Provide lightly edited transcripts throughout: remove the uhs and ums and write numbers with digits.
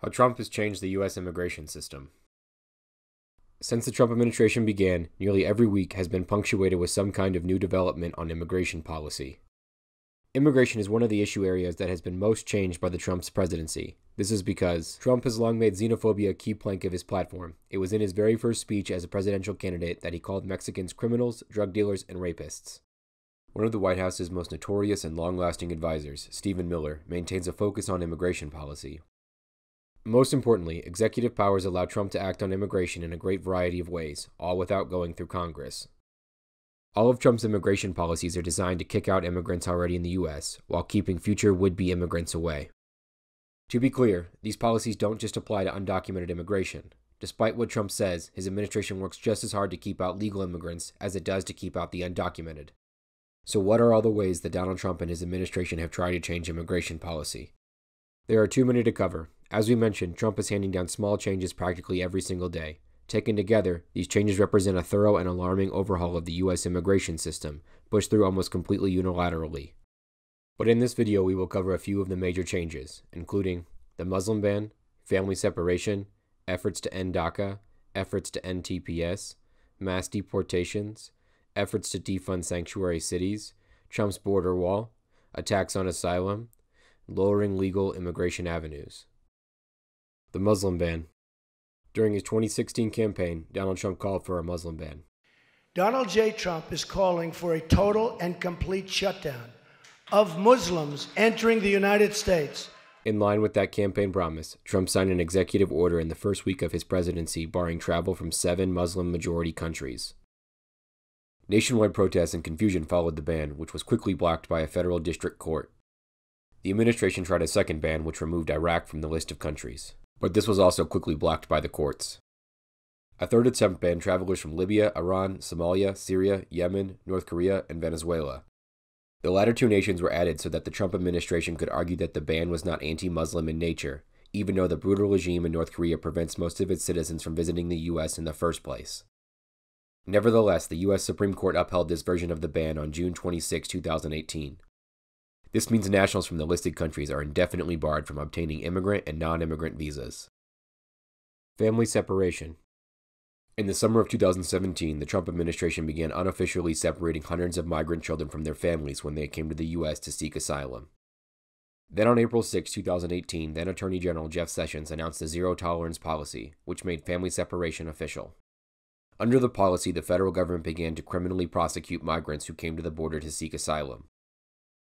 How Trump has changed the U.S. immigration system. Since the Trump administration began, nearly every week has been punctuated with some kind of new development on immigration policy. Immigration is one of the issue areas that has been most changed by the Trump's presidency. This is because Trump has long made xenophobia a key plank of his platform. It was in his very first speech as a presidential candidate that he called Mexicans criminals, drug dealers, and rapists. One of the White House's most notorious and long-lasting advisors, Stephen Miller, maintains a focus on immigration policy. Most importantly, executive powers allow Trump to act on immigration in a great variety of ways, all without going through Congress. All of Trump's immigration policies are designed to kick out immigrants already in the U.S., while keeping future would-be immigrants away. To be clear, these policies don't just apply to undocumented immigration. Despite what Trump says, his administration works just as hard to keep out legal immigrants as it does to keep out the undocumented. So what are all the ways that Donald Trump and his administration have tried to change immigration policy? There are too many to cover. As we mentioned, Trump is handing down small changes practically every single day. Taken together, these changes represent a thorough and alarming overhaul of the U.S. immigration system, pushed through almost completely unilaterally. But in this video, we will cover a few of the major changes, including the Muslim ban, family separation, efforts to end DACA, efforts to end TPS, mass deportations, efforts to defund sanctuary cities, Trump's border wall, attacks on asylum, lowering legal immigration avenues. The Muslim ban. During his 2016 campaign, Donald Trump called for a Muslim ban. Donald J. Trump is calling for a total and complete shutdown of Muslims entering the United States. In line with that campaign promise, Trump signed an executive order in the first week of his presidency barring travel from 7 Muslim-majority countries. Nationwide protests and confusion followed the ban, which was quickly blocked by a federal district court. The administration tried a second ban, which removed Iraq from the list of countries, but this was also quickly blocked by the courts. A third attempt banned travelers from Libya, Iran, Somalia, Syria, Yemen, North Korea, and Venezuela. The latter two nations were added so that the Trump administration could argue that the ban was not anti-Muslim in nature, even though the brutal regime in North Korea prevents most of its citizens from visiting the U.S. in the first place. Nevertheless, the U.S. Supreme Court upheld this version of the ban on June 26, 2018. This means nationals from the listed countries are indefinitely barred from obtaining immigrant and non-immigrant visas. Family separation. In the summer of 2017, the Trump administration began unofficially separating hundreds of migrant children from their families when they came to the U.S. to seek asylum. Then on April 6, 2018, then Attorney General Jeff Sessions announced the zero-tolerance policy, which made family separation official. Under the policy, the federal government began to criminally prosecute migrants who came to the border to seek asylum.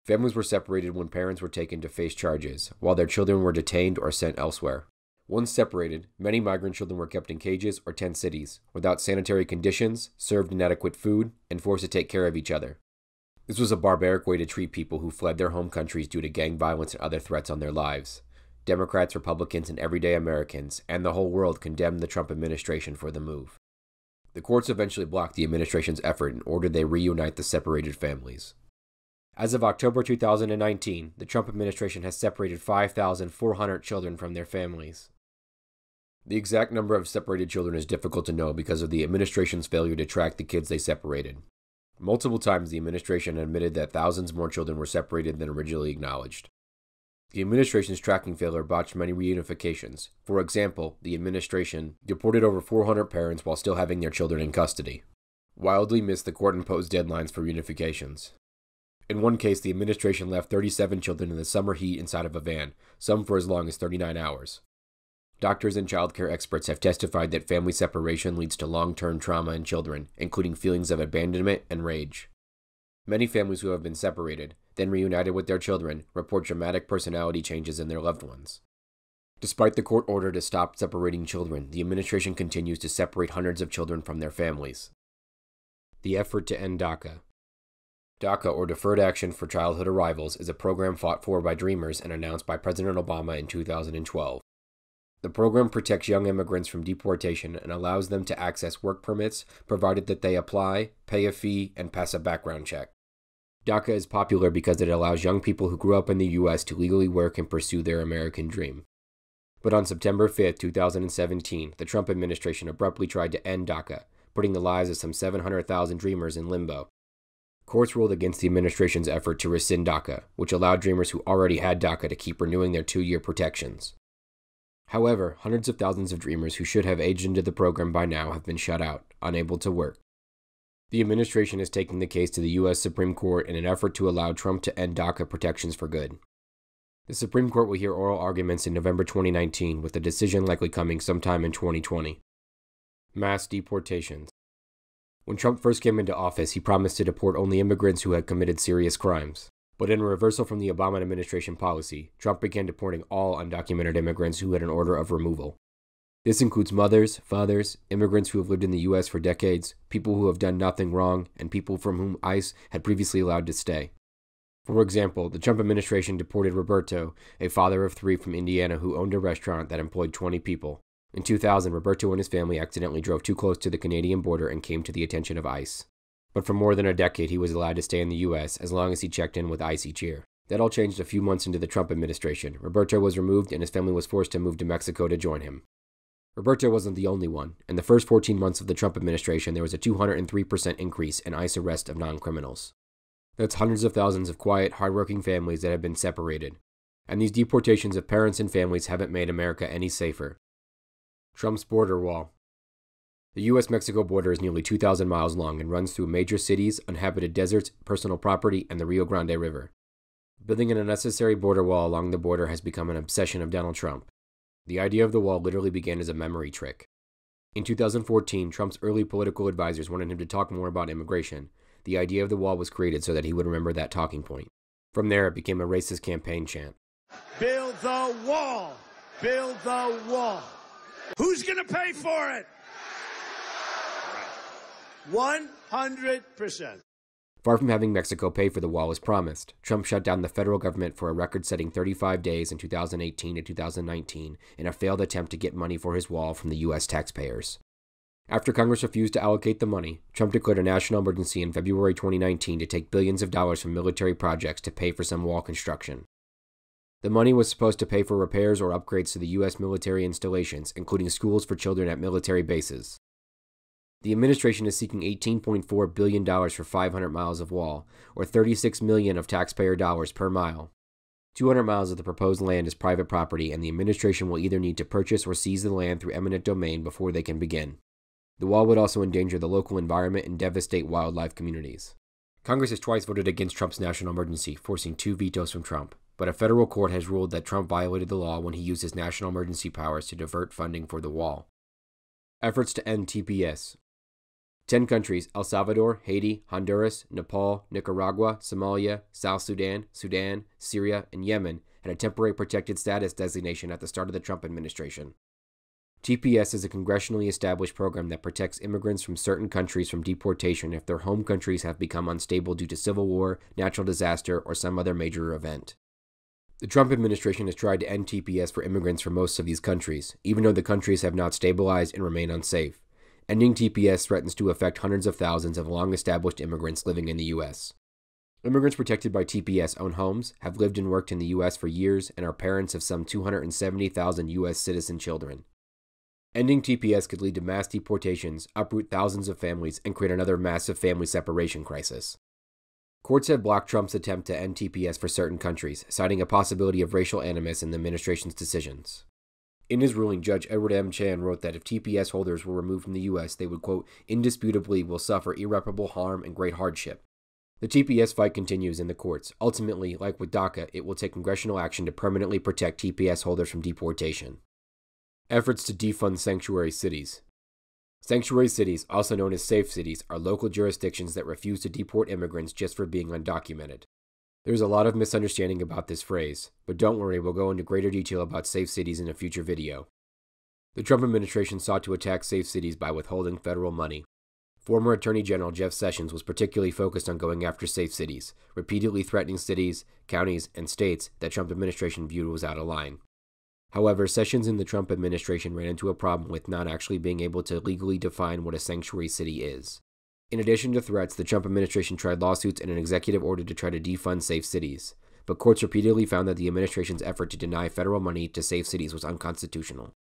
Families were separated when parents were taken to face charges, while their children were detained or sent elsewhere. Once separated, many migrant children were kept in cages or tent cities, without sanitary conditions, served inadequate food, and forced to take care of each other. This was a barbaric way to treat people who fled their home countries due to gang violence and other threats on their lives. Democrats, Republicans, and everyday Americans, and the whole world condemned the Trump administration for the move. The courts eventually blocked the administration's effort and ordered they reunite the separated families. As of October 2019, the Trump administration has separated 5,400 children from their families. The exact number of separated children is difficult to know because of the administration's failure to track the kids they separated. Multiple times the administration admitted that thousands more children were separated than originally acknowledged. The administration's tracking failure botched many reunifications. For example, the administration deported over 400 parents while still having their children in custody. Wildly missed the court-imposed deadlines for reunifications. In one case, the administration left 37 children in the summer heat inside of a van, some for as long as 39 hours. Doctors and child care experts have testified that family separation leads to long-term trauma in children, including feelings of abandonment and rage. Many families who have been separated, then reunited with their children, report dramatic personality changes in their loved ones. Despite the court order to stop separating children, the administration continues to separate hundreds of children from their families. The effort to end DACA. DACA, or Deferred Action for Childhood Arrivals, is a program fought for by Dreamers and announced by President Obama in 2012. The program protects young immigrants from deportation and allows them to access work permits, provided that they apply, pay a fee, and pass a background check. DACA is popular because it allows young people who grew up in the U.S. to legally work and pursue their American dream. But on September 5, 2017, the Trump administration abruptly tried to end DACA, putting the lives of some 700,000 Dreamers in limbo. Courts ruled against the administration's effort to rescind DACA, which allowed Dreamers who already had DACA to keep renewing their 2-year protections. However, hundreds of thousands of dreamers who should have aged into the program by now have been shut out, unable to work. The administration is taking the case to the U.S. Supreme Court in an effort to allow Trump to end DACA protections for good. The Supreme Court will hear oral arguments in November 2019, with a decision likely coming sometime in 2020. Mass deportations. When Trump first came into office, he promised to deport only immigrants who had committed serious crimes. But in a reversal from the Obama administration policy, Trump began deporting all undocumented immigrants who had an order of removal. This includes mothers, fathers, immigrants who have lived in the U.S. for decades, people who have done nothing wrong, and people from whom ICE had previously allowed to stay. For example, the Trump administration deported Roberto, a father of 3 from Indiana who owned a restaurant that employed 20 people. In 2000, Roberto and his family accidentally drove too close to the Canadian border and came to the attention of ICE. But for more than a decade, he was allowed to stay in the U.S. as long as he checked in with ICE each year. That all changed a few months into the Trump administration. Roberto was removed and his family was forced to move to Mexico to join him. Roberto wasn't the only one. In the first 14 months of the Trump administration, there was a 203% increase in ICE arrest of non-criminals. That's hundreds of thousands of quiet, hardworking families that have been separated. And these deportations of parents and families haven't made America any safer. Trump's border wall. The U.S.-Mexico border is nearly 2,000 miles long and runs through major cities, uninhabited deserts, personal property, and the Rio Grande River. Building an unnecessary border wall along the border has become an obsession of Donald Trump. The idea of the wall literally began as a memory trick. In 2014, Trump's early political advisors wanted him to talk more about immigration. The idea of the wall was created so that he would remember that talking point. From there, it became a racist campaign chant. Build the wall! Build the wall! Who's going to pay for it? 100%. Far from having Mexico pay for the wall as promised, Trump shut down the federal government for a record-setting 35 days in 2018 to 2019 in a failed attempt to get money for his wall from the U.S. taxpayers. After Congress refused to allocate the money, Trump declared a national emergency in February 2019 to take billions of dollars from military projects to pay for some wall construction. The money was supposed to pay for repairs or upgrades to the U.S. military installations, including schools for children at military bases. The administration is seeking $18.4 billion for 500 miles of wall, or $36 million of taxpayer dollars per mile. 200 miles of the proposed land is private property, and the administration will either need to purchase or seize the land through eminent domain before they can begin. The wall would also endanger the local environment and devastate wildlife communities. Congress has twice voted against Trump's national emergency, forcing 2 vetoes from Trump, but a federal court has ruled that Trump violated the law when he used his national emergency powers to divert funding for the wall. Efforts to end TPS. 10 countries, El Salvador, Haiti, Honduras, Nepal, Nicaragua, Somalia, South Sudan, Sudan, Syria, and Yemen, had a temporary protected status designation at the start of the Trump administration. TPS is a congressionally established program that protects immigrants from certain countries from deportation if their home countries have become unstable due to civil war, natural disaster, or some other major event. The Trump administration has tried to end TPS for immigrants from most of these countries, even though the countries have not stabilized and remain unsafe. Ending TPS threatens to affect hundreds of thousands of long-established immigrants living in the U.S. Immigrants protected by TPS own homes, have lived and worked in the U.S. for years, and are parents of some 270,000 U.S. citizen children. Ending TPS could lead to mass deportations, uproot thousands of families, and create another massive family separation crisis. Courts have blocked Trump's attempt to end TPS for certain countries, citing a possibility of racial animus in the administration's decisions. In his ruling, Judge Edward M. Chan wrote that if TPS holders were removed from the U.S., they would, quote, indisputably will suffer irreparable harm and great hardship. The TPS fight continues in the courts. Ultimately, like with DACA, it will take congressional action to permanently protect TPS holders from deportation. Efforts to defund sanctuary cities. Sanctuary cities, also known as safe cities, are local jurisdictions that refuse to deport immigrants just for being undocumented. There's a lot of misunderstanding about this phrase, but don't worry, we'll go into greater detail about safe cities in a future video. The Trump administration sought to attack safe cities by withholding federal money. Former Attorney General Jeff Sessions was particularly focused on going after safe cities, repeatedly threatening cities, counties, and states that Trump administration viewed was out of line. However, Sessions and the Trump administration ran into a problem with not actually being able to legally define what a sanctuary city is. In addition to threats, the Trump administration tried lawsuits and an executive order to try to defund safe cities, but courts repeatedly found that the administration's effort to deny federal money to safe cities was unconstitutional.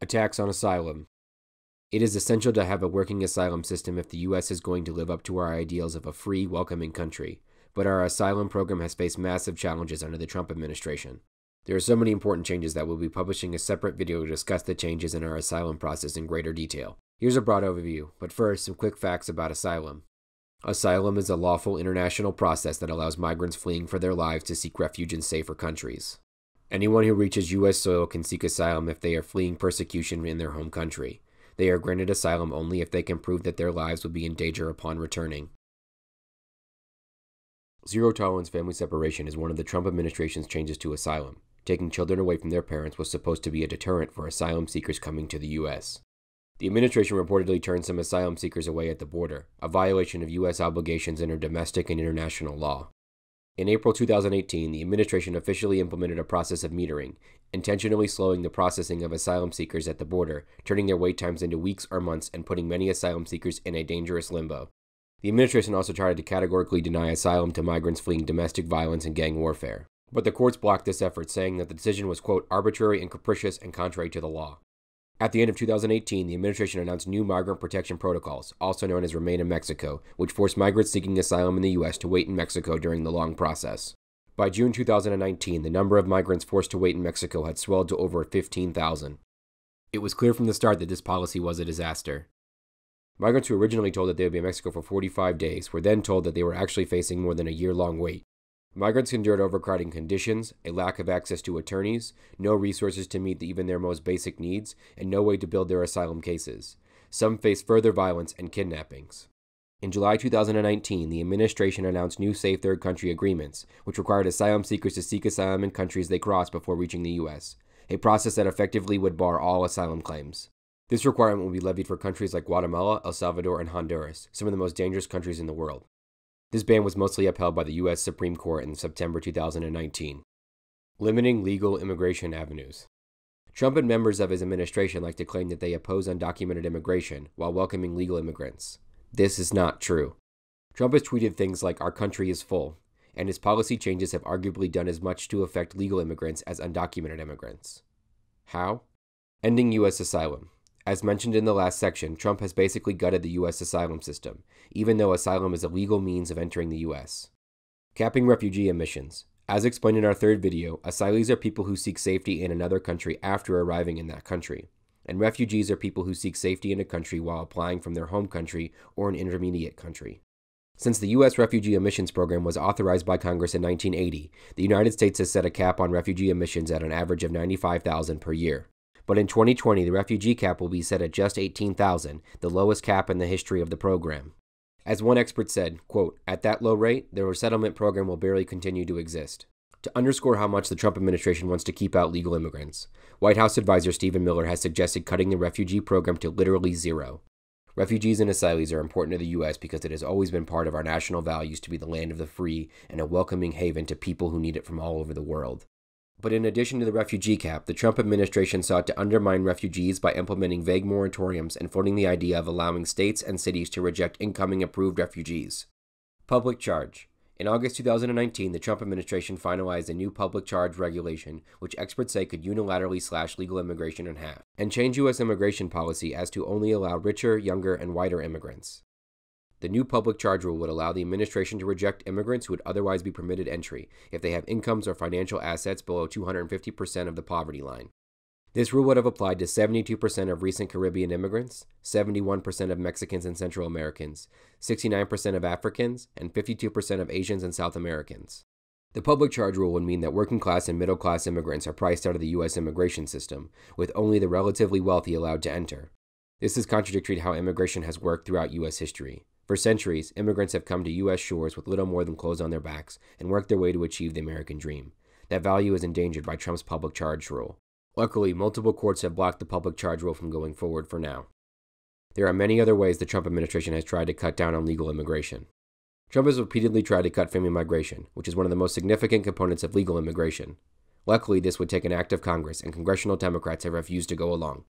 Attacks on asylum. It is essential to have a working asylum system if the U.S. is going to live up to our ideals of a free, welcoming country, but our asylum program has faced massive challenges under the Trump administration. There are so many important changes that we'll be publishing a separate video to discuss the changes in our asylum process in greater detail. Here's a broad overview, but first, some quick facts about asylum. Asylum is a lawful international process that allows migrants fleeing for their lives to seek refuge in safer countries. Anyone who reaches U.S. soil can seek asylum if they are fleeing persecution in their home country. They are granted asylum only if they can prove that their lives would be in danger upon returning. Zero-tolerance family separation is one of the Trump administration's changes to asylum. Taking children away from their parents was supposed to be a deterrent for asylum seekers coming to the U.S. The administration reportedly turned some asylum seekers away at the border, a violation of U.S. obligations under domestic and international law. In April 2018, the administration officially implemented a process of metering, intentionally slowing the processing of asylum seekers at the border, turning their wait times into weeks or months and putting many asylum seekers in a dangerous limbo. The administration also tried to categorically deny asylum to migrants fleeing domestic violence and gang warfare. But the courts blocked this effort, saying that the decision was, quote, arbitrary and capricious and contrary to the law. At the end of 2018, the administration announced new migrant protection protocols, also known as Remain in Mexico, which forced migrants seeking asylum in the U.S. to wait in Mexico during the long process. By June 2019, the number of migrants forced to wait in Mexico had swelled to over 15,000. It was clear from the start that this policy was a disaster. Migrants who were originally told that they would be in Mexico for 45 days were then told that they were actually facing more than a year-long wait. Migrants endured overcrowding conditions, a lack of access to attorneys, no resources to meet even their most basic needs, and no way to build their asylum cases. Some faced further violence and kidnappings. In July 2019, the administration announced new Safe Third Country agreements, which required asylum seekers to seek asylum in countries they crossed before reaching the U.S., a process that effectively would bar all asylum claims. This requirement will be levied for countries like Guatemala, El Salvador, and Honduras, some of the most dangerous countries in the world. This ban was mostly upheld by the U.S. Supreme Court in September 2019. Limiting legal immigration avenues. Trump and members of his administration like to claim that they oppose undocumented immigration while welcoming legal immigrants. This is not true. Trump has tweeted things like, "Our country is full," and his policy changes have arguably done as much to affect legal immigrants as undocumented immigrants. How? Ending U.S. asylum. As mentioned in the last section, Trump has basically gutted the U.S. asylum system, even though asylum is a legal means of entering the U.S. Capping refugee admissions. As explained in our third video, asylees are people who seek safety in another country after arriving in that country, and refugees are people who seek safety in a country while applying from their home country or an intermediate country. Since the U.S. refugee admissions program was authorized by Congress in 1980, the United States has set a cap on refugee admissions at an average of 95,000 per year. But in 2020, the refugee cap will be set at just 18,000, the lowest cap in the history of the program. As one expert said, quote, "At that low rate, the resettlement program will barely continue to exist." To underscore how much the Trump administration wants to keep out legal immigrants, White House advisor Stephen Miller has suggested cutting the refugee program to literally zero. Refugees and asylees are important to the U.S. because it has always been part of our national values to be the land of the free and a welcoming haven to people who need it from all over the world. But in addition to the refugee cap, the Trump administration sought to undermine refugees by implementing vague moratoriums and floating the idea of allowing states and cities to reject incoming approved refugees. Public charge. In August 2019, the Trump administration finalized a new public charge regulation, which experts say could unilaterally slash legal immigration in half, and change U.S. immigration policy as to only allow richer, younger, and whiter immigrants. The new public charge rule would allow the administration to reject immigrants who would otherwise be permitted entry if they have incomes or financial assets below 250% of the poverty line. This rule would have applied to 72% of recent Caribbean immigrants, 71% of Mexicans and Central Americans, 69% of Africans, and 52% of Asians and South Americans. The public charge rule would mean that working-class and middle-class immigrants are priced out of the U.S. immigration system, with only the relatively wealthy allowed to enter. This is contradictory to how immigration has worked throughout U.S. history. For centuries, immigrants have come to U.S. shores with little more than clothes on their backs and worked their way to achieve the American dream. That value is endangered by Trump's public charge rule. Luckily, multiple courts have blocked the public charge rule from going forward for now. There are many other ways the Trump administration has tried to cut down on legal immigration. Trump has repeatedly tried to cut family migration, which is one of the most significant components of legal immigration. Luckily, this would take an act of Congress, and congressional Democrats have refused to go along.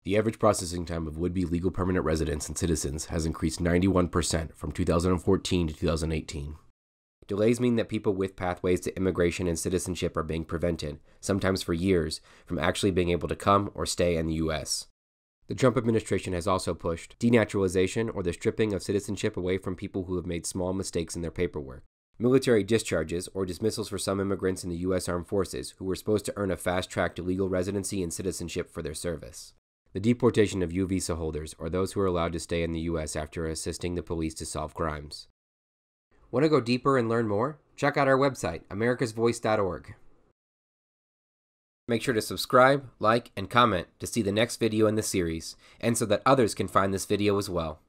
The average processing time of would-be legal permanent residents and citizens has increased 91% from 2014 to 2018. Delays mean that people with pathways to immigration and citizenship are being prevented, sometimes for years, from actually being able to come or stay in the U.S. The Trump administration has also pushed denaturalization, or the stripping of citizenship away from people who have made small mistakes in their paperwork. military discharges or dismissals for some immigrants in the U.S. Armed Forces who were supposed to earn a fast-track to legal residency and citizenship for their service. The deportation of U visa holders, or those who are allowed to stay in the U.S. after assisting the police to solve crimes. Want to go deeper and learn more? Check out our website, americasvoice.org. Make sure to subscribe, like, and comment to see the next video in the series, and so that others can find this video as well.